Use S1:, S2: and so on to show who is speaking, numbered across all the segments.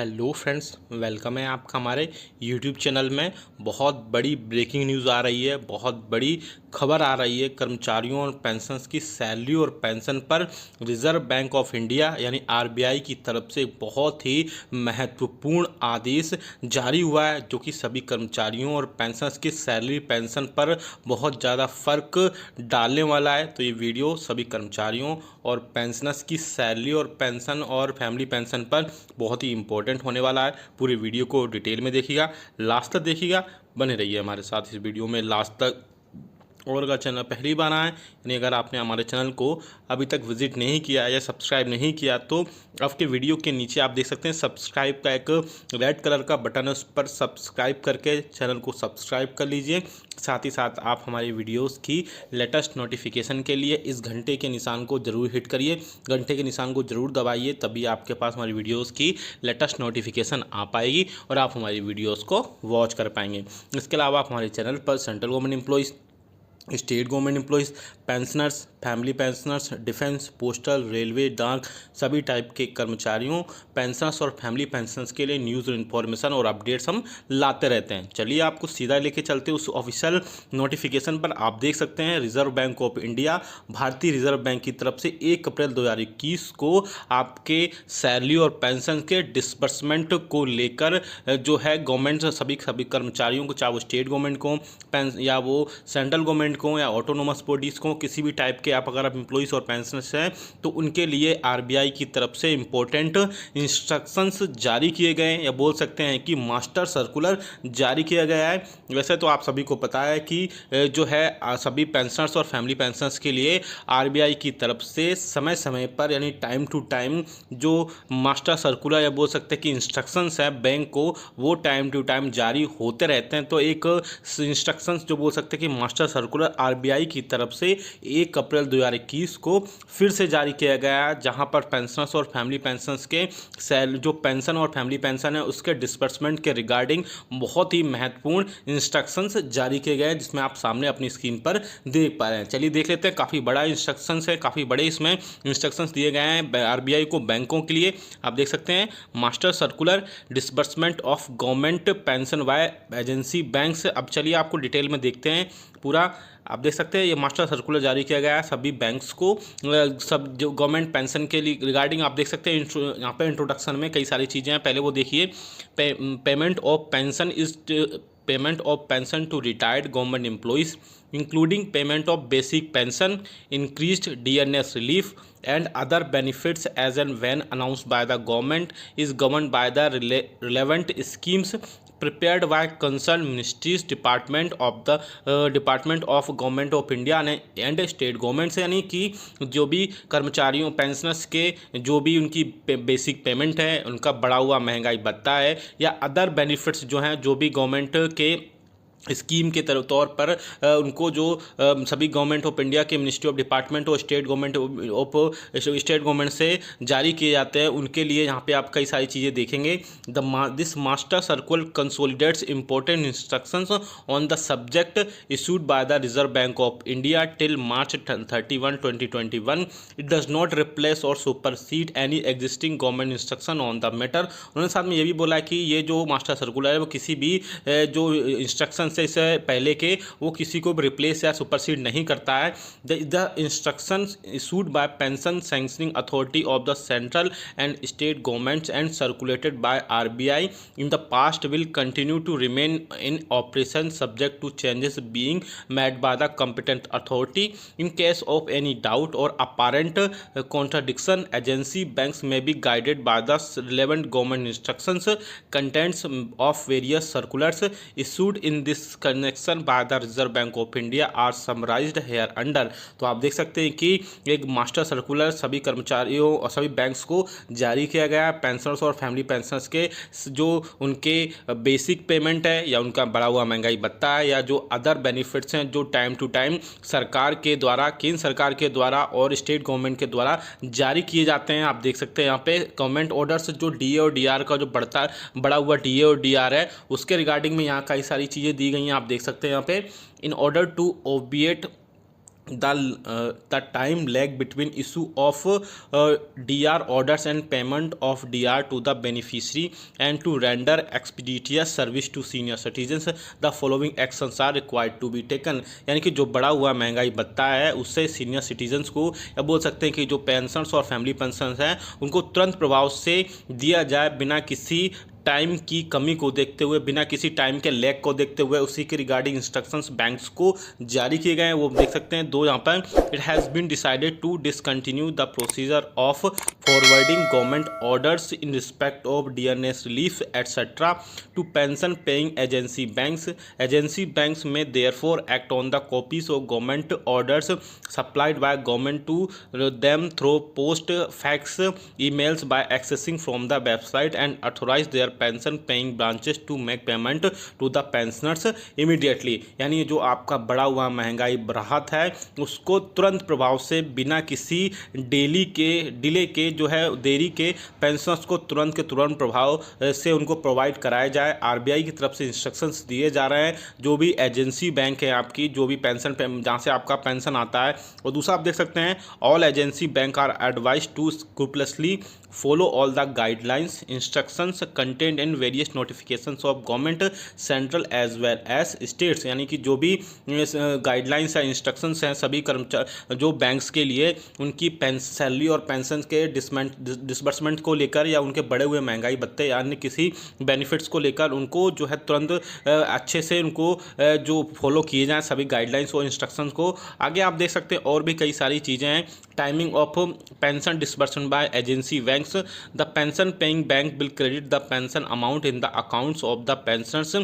S1: Hello friends, welcome है आपका हमारे यूट्यूब चैनल में। बहुत बड़ी ब्रेकिंग न्यूज़ आ रही है, बहुत बड़ी खबर आ रही है। कर्मचारियों और पेंशनर्स की सैलरी और पेंशन पर रिजर्व बैंक ऑफ इंडिया यानी आरबीआई की तरफ से बहुत ही महत्वपूर्ण आदेश जारी हुआ है, जो कि सभी कर्मचारियों और पेंशनर्स की सैलरी पेंशन पर बहुत ज़्यादा फर्क डालने वाला है। तो ये वीडियो सभी कर्मचारियों और पेंशनर्स की सैलरी और पेंशन और फैमिली पेंशन पर बहुत ही इंपॉर्टेंट होने वाला है। पूरी वीडियो को डिटेल में देखिएगा, लास्ट तक देखिएगा, बने रहिए हमारे साथ इस वीडियो में लास्ट तक। और अगर चैनल पहली बार आए यानी अगर आपने हमारे चैनल को अभी तक विजिट नहीं किया या सब्सक्राइब नहीं किया, तो आपके वीडियो के नीचे आप देख सकते हैं सब्सक्राइब का एक रेड कलर का बटन है, उस पर सब्सक्राइब करके चैनल को सब्सक्राइब कर लीजिए। साथ ही साथ आप हमारी वीडियोस की लेटेस्ट नोटिफिकेशन के लिए इस घंटे के निशान को ज़रूर हिट करिए, घंटे के निशान को ज़रूर दबाइए, तभी आपके पास हमारी वीडियोस की लेटेस्ट नोटिफिकेशन आ पाएगी और आप हमारी वीडियोस को वॉच कर पाएंगे। इसके अलावा आप हमारे चैनल पर central government employees, state government employees, pensioners, family pensioners, defence, postal, railway, डाक, सभी टाइप के कर्मचारियों, पेंशनर्स और फैमिली पेंशनर्स के लिए न्यूज़ और इन्फॉर्मेशन और अपडेट्स हम लाते रहते हैं। चलिए आपको सीधा लेके चलते हैं उस ऑफिशियल नोटिफिकेशन पर। आप देख सकते हैं रिजर्व बैंक ऑफ इंडिया, भारतीय रिजर्व बैंक की तरफ से 1 अप्रैल 2021 को आपके सैलरी और पेंशन के डिसबर्समेंट को लेकर जो है गवर्नमेंट सभी कर्मचारियों को, चाहे वो स्टेट गवर्नमेंट को या वो सेंट्रल गवर्नमेंट को या ऑटोनोमस बॉडीज़ को, किसी भी टाइप के आप अगर आप एम्प्लॉइज़ और पेंशनर्स हैं, तो उनके लिए आरबीआई की तरफ से इम्पोर्टेंट इंस्ट्रक्शंस जारी किए गए हैं, या बोल सकते हैं कि मास्टर सर्कुलर जारी किया गया है। वैसे तो आप सभी को पता है कि जो है सभी पेंशनर्स और फैमिली पेंशनर्स के लिए आरबीआई की तरफ से समय समय पर यानी टाइम टू टाइम जो मास्टर सर्कुलर या बोल सकते हैं कि इंस्ट्रक्शंस है बैंक को, वो टाइम टू टाइम जारी होते रहते हैं। तो एक इंस्ट्रक्शंस जो बोल सकते हैं कि मास्टर सर्कुलर आरबीआई की तरफ से 1 अप्रैल 2021 को फिर से जारी किया गया है, जहां पर पेंशनर्स और फैमिली पेंशनर्स के जो पेंशन और फैमिली पेंशन है उसके डिस्बर्समेंट के रिगार्डिंग बहुत ही महत्वपूर्ण इंस्ट्रक्शंस जारी किए गए हैं, जिसमें आप सामने अपनी स्क्रीन पर देख पा रहे हैं। चलिए देख लेते हैं। काफ़ी बड़ा इंस्ट्रक्शंस है, काफ़ी बड़े इसमें इंस्ट्रक्शंस दिए गए हैं आरबीआई को बैंकों के लिए। आप देख सकते हैं master circular disbursement of government pension Y agency banks. अब चलिए आपको डिटेल में देखते हैं पूरा। आप देख सकते हैं ये मास्टर सर्कुलर जारी किया गया है सभी बैंक्स को, सब जो गवर्नमेंट पेंशन के लिए रिगार्डिंग। आप देख सकते हैं यहाँ पे इंट्रोडक्शन में कई सारी चीज़ें हैं। पहले वो देखिए, payment of pension is payment of pension to retired government employees including payment of basic pension, increased DNS relief and other benefits as and when announced by the government is governed by the relevant schemes prepared by concerned ministries, department of government of India and state government। यानी कि जो भी कर्मचारियों pensioners के जो भी उनकी basic payment है, उनका बढ़ा हुआ महंगाई भत्ता है, या अदर बेनिफिट्स जो हैं, जो भी गवर्नमेंट के स्कीम के तौर पर उनको जो सभी गवर्नमेंट ऑफ इंडिया के मिनिस्ट्री ऑफ डिपार्टमेंट और स्टेट गवर्नमेंट से जारी किए जाते हैं, उनके लिए यहाँ पे आप कई सारी चीज़ें देखेंगे। This master circular consolidates important instructions on the subject issued by the Reserve Bank of India till March 31, 2021। It does not replace or supersede any existing government instruction on the matter. उन्होंने साथ में ये भी बोला कि ये जो master circular है वो किसी भी जो इंस्ट्रक्शन से इससे पहले के वो किसी को भी रिप्लेस या सुपरसीड नहीं करता है। The instructions issued by pension sanctioning authority of the central and state governments and circulated by RBI in the past will continue to remain in operation subject to changes being made by the competent authority. In case of any doubt or apparent contradiction, agency banks may be guided by the relevant government instructions, contents of various circulars issued in this connection by the Reserve Bank of India are summarized here under। तो आप देख सकते हैं कि एक master circular सभी कर्मचारियों और सभी बैंक्स को जारी किया गया है। पेंशनर्स और फैमिली पेंशनर्स के जो उनके बेसिक पेमेंट है, या उनका बढ़ा हुआ महंगाई भत्ता है, या जो अदर बेनिफिट्स हैं जो टाइम टू टाइम सरकार के द्वारा, केंद्र सरकार के द्वारा और स्टेट गवर्नमेंट के द्वारा जारी किए जाते हैं। आप देख सकते हैं यहाँ पे गवर्नमेंट ऑर्डर्स जो डीए और डीआर का जो बढ़ा हुआ डीए और डीआर है, उसके रिगार्डिंग में यहाँ कई सारी चीज़ें दी गई हैं। आप देख सकते हैं यहाँ पे, in order to obviate the time lag between issue of DR orders and payment of DR to the beneficiary and to render expeditious service to senior citizens the following actions are required to be taken। यानी कि जो बढ़ा हुआ महंगाई भत्ता है उससे senior citizens को, या बोल सकते हैं कि जो पेंशन्स और फैमिली पेंशन्स हैं उनको तुरंत प्रभाव से दिया जाए, बिना किसी टाइम की कमी को देखते हुए, बिना किसी टाइम के लैग को देखते हुए। उसी के रिगार्डिंग इंस्ट्रक्शंस बैंक्स को जारी किए गए हैं, वो देख सकते हैं। दो यहाँ पर it has been decided to discontinue the procedure of forwarding government orders in respect of DNS relief etcetera to pension paying agency banks. Agency banks में therefore act on the copies of government orders supplied by government to them through post fax emails by accessing from the website and authorise their pension paying branches to make payment to the pensioners immediately. यानी जो आपका बढ़ा हुआ महंगाई राहत है उसको तुरंत प्रभाव से, बिना किसी डिले के जो है देरी के, पेंशनर्स को तुरंत के तुरंत प्रभाव से उनको प्रोवाइड कराया जाए। आरबीआई की तरफ से इंस्ट्रक्शंस दिए जा रहे हैं। जो भी एजेंसी बैंक है आपकी, जो भी पेंशन जहाँ से आपका पेंशन आता है। और दूसरा आप देख सकते हैं, all agency bank are advise to scrupulously follow all the guidelines instructions content in various notifications of government central as well as states. यानी कि जो भी गाइडलाइंस है, इंस्ट्रक्शंस हैं सभी कर्मचारी जो बैंक्स के लिए, उनकी सैलरी और पेंशन के डिसबर्समेंट को लेकर, या उनके बढ़े हुए महंगाई भत्ते या अन्य किसी बेनिफिट्स को लेकर, उनको जो है तुरंत अच्छे से उनको जो फॉलो किए जाएँ सभी गाइडलाइंस और इंस्ट्रक्शंस को। आगे आप देख सकते हैं और भी कई सारी चीज़ें हैं। Timing of pension disbursement by agency banks. The pension paying bank will credit the pension amount in the accounts of the pensioners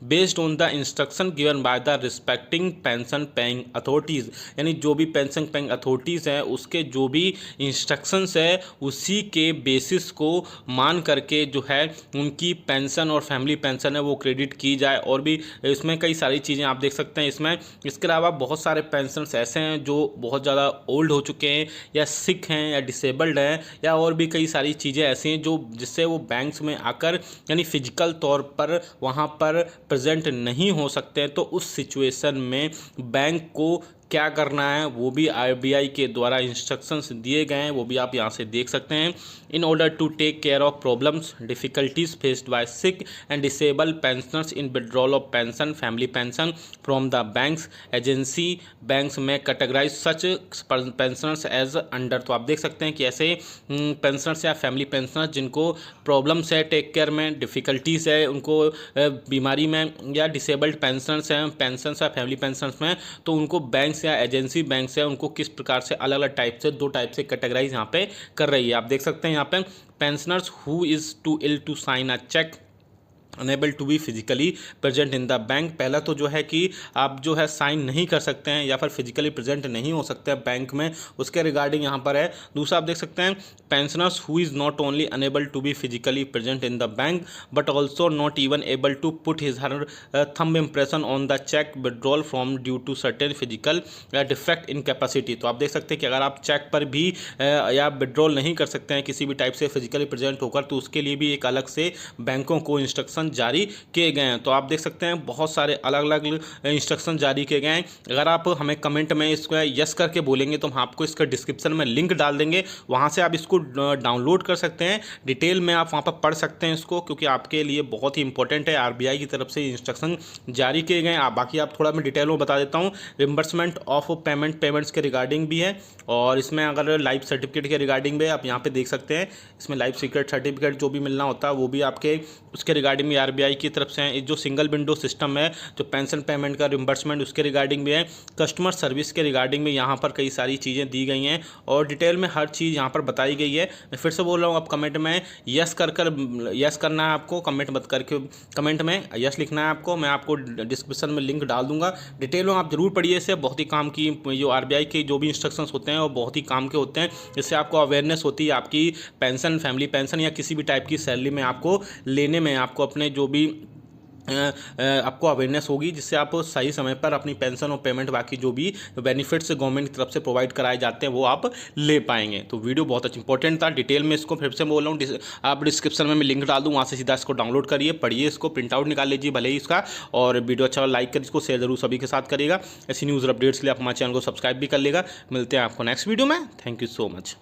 S1: based on the instruction given by the respecting pension paying authorities. यानी जो भी pension paying authorities हैं उसके जो भी instructions है उसी के बेसिस को मान करके जो है उनकी पेंशन और फैमिली पेंशन है वो क्रेडिट की जाए। और भी इसमें कई सारी चीज़ें आप देख सकते हैं इसमें। इसके अलावा बहुत सारे पेंशनर्स ऐसे हैं जो बहुत ज़्यादा ओल्ड हो चुके हैं, या सिक हैं, या डिसेबल्ड हैं, या और भी कई सारी चीज़ें ऐसी हैं जो जिससे वो बैंक्स में आकर यानी फिजिकल तौर पर वहाँ पर प्रेजेंट नहीं हो सकते हैं। तो उस सिचुएशन में बैंक को क्या करना है वो भी आरबीआई के द्वारा इंस्ट्रक्शंस दिए गए हैं, वो भी आप यहाँ से देख सकते हैं। In order to take care of problems difficulties faced by sick and disable pensioners in withdrawal of pension family pension from the banks, agency banks में categorise such pensioners as under. तो आप देख सकते हैं कि ऐसे पेंशनर्स या family pensioners जिनको प्रॉब्लम्स है टेक केयर में, डिफ़िकल्टीज़ है उनको बीमारी में, या डिसेबल्ड पेंशनर्स हैं पेंशनर्स या फैमिली पेंशनर्स में, तो उनको बैंक्स या एजेंसी बैंक्स है उनको किस प्रकार से अलग अलग टाइप से, दो टाइप से कैटेगराइज यहाँ पे कर रही है। आप देख सकते हैं यहाँ पे pensioners who is too ill to sign a cheque unable to be physically present in the bank. पहला तो जो है कि आप जो है साइन नहीं कर सकते हैं या फिर फिजिकली प्रेजेंट नहीं हो सकते हैं बैंक में, उसके रिगार्डिंग यहाँ पर है। दूसरा आप देख सकते हैं pensioners who is not only unable to be physically present in the bank but also not even able to put his her thumb impression on the cheque withdrawal from due to certain physical defect in capacity. तो आप देख सकते हैं कि अगर आप check पर भी या विड्रॉल नहीं कर सकते हैं किसी भी टाइप से फिजिकली प्रेजेंट होकर, तो उसके लिए भी एक अलग से बैंकों को इंस्ट्रक्शन जारी किए गए हैं। तो आप देख सकते हैं बहुत सारे अलग अलग इंस्ट्रक्शन जारी किए गए हैं। अगर आप हमें कमेंट में इसको यस करके बोलेंगे तो हम आपको इसका डिस्क्रिप्शन में लिंक डाल देंगे, वहां से आप इसको डाउनलोड कर सकते हैं। डिटेल में आप वहां पर पढ़ सकते हैं इसको, क्योंकि आपके लिए बहुत ही इंपॉर्टेंट है। आरबीआई की तरफ से इंस्ट्रक्शन जारी किए गए हैं। बाकी आप थोड़ा मैं डिटेल में बता देता हूँ। रिम्बर्समेंट ऑफ पेमेंट्स के रिगार्डिंग भी है, और इसमें अगर लाइफ सर्टिफिकेट के रिगार्डिंग भी आप यहाँ पे देख सकते हैं। इसमें लाइफ सीक्रेट सर्टिफिकेट जो भी मिलना होता है वो भी आपके उसके रिगार्डिंग भी आरबीआई की तरफ से है। जो सिंगल विंडो सिस्टम है जो पेंशन पेमेंट का रिम्बर्समेंट उसके रिगार्डिंग भी है। कस्टमर सर्विस के रिगार्डिंग में यहाँ पर कई सारी चीज़ें दी गई हैं और डिटेल में हर चीज़ यहाँ पर बताई गई है। मैं फिर से बोल रहा हूँ, आप कमेंट में यस यस करना है आपको, कमेंट मत करके कमेंट में यस लिखना है आपको। मैं आपको डिस्क्रिप्शन में लिंक डाल दूंगा, डिटेल में आप जरूर पढ़िए। इससे बहुत ही काम की जो आरबीआई के जो भी इंस्ट्रक्शंस होते हैं वो बहुत ही काम के होते हैं। इससे आपको अवेयरनेस होती है आपकी पेंशन फैमिली पेंशन या किसी भी टाइप की सैलरी में आपको लेने में, आपको अपने जो भी आपको अवेयरनेस होगी, जिससे आप सही समय पर अपनी पेंशन और पेमेंट बाकी जो भी बेनिफिट्स गवर्नमेंट की तरफ से प्रोवाइड कराए जाते हैं वो आप ले पाएंगे। तो वीडियो बहुत अच्छा इंपॉर्टेंट था। डिटेल में इसको फिर से बोल रहा हूँ, आप डिस्क्रिप्शन में मैं लिंक डाल दूँ, वहाँ से सीधा इसको डाउनलोड करिए, पढ़िए, इसको प्रिंट आउट निकाल लीजिए भले ही इसका। और वीडियो अच्छा लाइक कर, इसको शेयर जरूर सभी के साथ करिएगा। ऐसी न्यूज़ अपडेट्स के लिए आप हमारे चैनल को सब्सक्राइब भी कर लेगा। मिलते हैं आपको नेक्स्ट वीडियो में। Thank you so much.